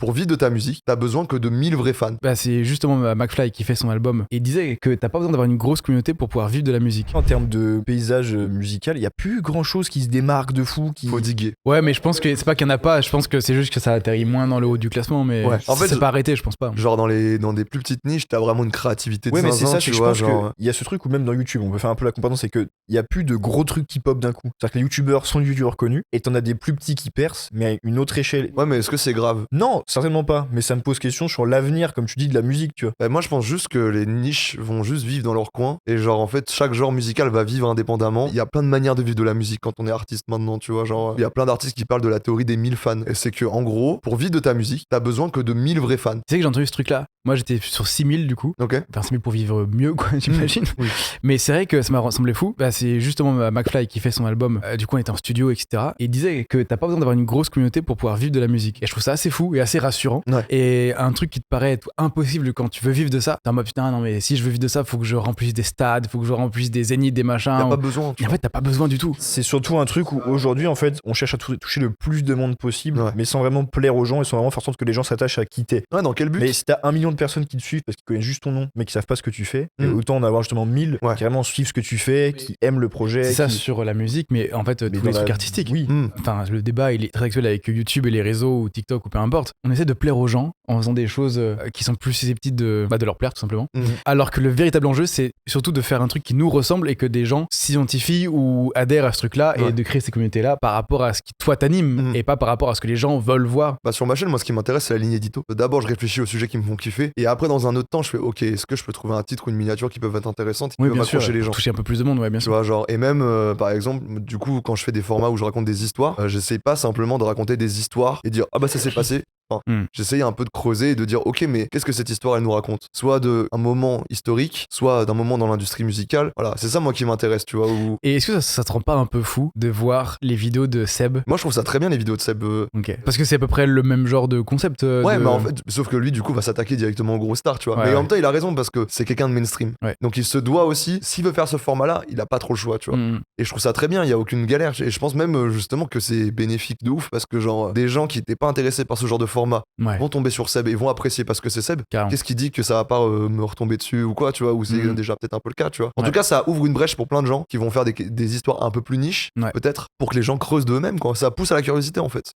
pour vivre de ta musique, t'as besoin que de 1000 vrais fans. Bah, c'est justement McFly qui fait son album et disait que t'as pas besoin d'avoir une grosse communauté pour pouvoir vivre de la musique. En termes de paysage musical, il y a plus grand chose qui se démarque de fou. Faut diguer. Ouais, mais je pense que c'est pas qu'il y en a pas, je pense que c'est juste que ça atterrit moins dans le haut du classement, mais Ouais. En fait, c'est pas arrêté, je pense pas. Genre dans des plus petites niches, t'as vraiment une créativité de Ouais, mais c'est zinzin, ça, tu je vois, pense genre... qu'il y a ce truc où même dans YouTube, on peut faire un peu la comparaison, c'est qu'il y a plus de gros trucs qui pop d'un coup. C'est-à-dire que les youtubeurs sont des youtubeurs connus et t'en as des plus petits qui percent, mais à une autre échelle. Ouais, mais est-ce que c'est grave? Non, certainement pas, mais ça me pose question sur l'avenir, comme tu dis, de la musique, tu vois. Bah, moi, je pense juste que les niches vont juste vivre dans leur coin. Et genre, en fait, chaque genre musical va vivre indépendamment. Il y a plein de manières de vivre de la musique quand on est artiste maintenant, tu vois. Genre, il y a plein d'artistes qui parlent de la théorie des 1000 fans. Et c'est que, en gros, pour vivre de ta musique, t'as besoin que de 1000 vrais fans. Tu sais que j'ai entendu ce truc-là. Moi, j'étais sur 6000 du coup. Ok? Enfin, 6000 pour vivre mieux, quoi, j'imagine. Oui. Mais c'est vrai que ça m'a semblé fou. Bah, c'est justement McFly qui fait son album. Du coup, on était en studio, etc. Et il disait que t'as pas besoin d'avoir une grosse communauté pour pouvoir vivre de la musique. Et je trouve ça assez fou et assez rassurant. Ouais. Et un truc qui te paraît être impossible quand tu veux vivre de ça, t'es en mode putain, non, mais si je veux vivre de ça, faut que je remplisse des stades, faut que je remplisse des zéniths, des machins. T'as pas besoin. Et en fait, t'as pas besoin du tout. C'est surtout un truc où aujourd'hui, en fait, on cherche à toucher le plus de monde possible, Ouais. mais sans vraiment plaire aux gens et sans vraiment faire en sorte que les gens s'attachent à quitter. Ouais, dans quel but? Mais si t'as 1 million de personnes qui te suivent parce qu'ils connaissent juste ton nom, mais qui savent pas ce que tu fais, et Mm. autant en avoir justement 1000 Ouais. qui vraiment suivent ce que tu fais, qui aiment le projet. C'est ça qui- sur la musique, mais en fait, mais tous dans les la- trucs artistiques. Oui. Enfin, le débat, il est très actuel avec YouTube et les réseaux ou TikTok ou peu importe. On essaie de plaire aux gens en faisant des choses qui sont plus susceptibles de leur plaire, tout simplement. Mhm. Alors que le véritable enjeu, c'est surtout de faire un truc qui nous ressemble et que des gens s'identifient ou adhèrent à ce truc-là et Ouais. de créer ces communautés-là par rapport à ce qui, toi, t'anime Mhm. et pas par rapport à ce que les gens veulent voir. Bah sur ma chaîne, moi ce qui m'intéresse c'est la ligne édito. D'abord je réfléchis aux sujets qui me font kiffer et après dans un autre temps je fais ok est-ce que je peux trouver un titre ou une miniature qui peuvent être intéressantes et qui Oui, peuvent bien sûr. accrocher les gens. Toucher un peu plus de monde, ouais, bien Tu sûr. vois genre et même par exemple du coup quand je fais des formats où je raconte des histoires, j'essaie pas simplement de raconter des histoires et dire ah bah ça s'est passé. Enfin, j'essaye un peu de creuser et de dire ok mais qu'est-ce que cette histoire elle nous raconte, soit d'un moment historique soit d'un moment dans l'industrie musicale, voilà c'est ça moi qui m'intéresse tu vois. Et est-ce que ça te rend pas un peu fou de voir les vidéos de Seb? Moi je trouve ça très bien les vidéos de Seb. Ok. Parce que c'est à peu près le même genre de concept. Ouais, mais en fait, sauf que lui, du coup, va s'attaquer directement aux gros stars, tu vois. Ouais, mais en ouais. même temps, il a raison parce que c'est quelqu'un de mainstream. Ouais. Donc il se doit aussi, s'il veut faire ce format-là, il a pas trop le choix, tu vois. Et je trouve ça très bien, il y a aucune galère. Et je pense même justement que c'est bénéfique de ouf parce que, genre, des gens qui étaient pas intéressés par ce genre de format Ouais. vont tomber sur Seb et vont apprécier parce que c'est Seb. Carrément. Qu'est-ce qui dit que ça va pas me retomber dessus ou quoi, tu vois, ou c'est déjà peut-être un peu le cas, tu vois. En Ouais. tout cas, ça ouvre une brèche pour plein de gens qui vont faire des histoires un peu plus niches, Ouais. peut-être, pour que les gens creusent d'eux-mêmes, quoi. Ça pousse à la curiosité, en fait.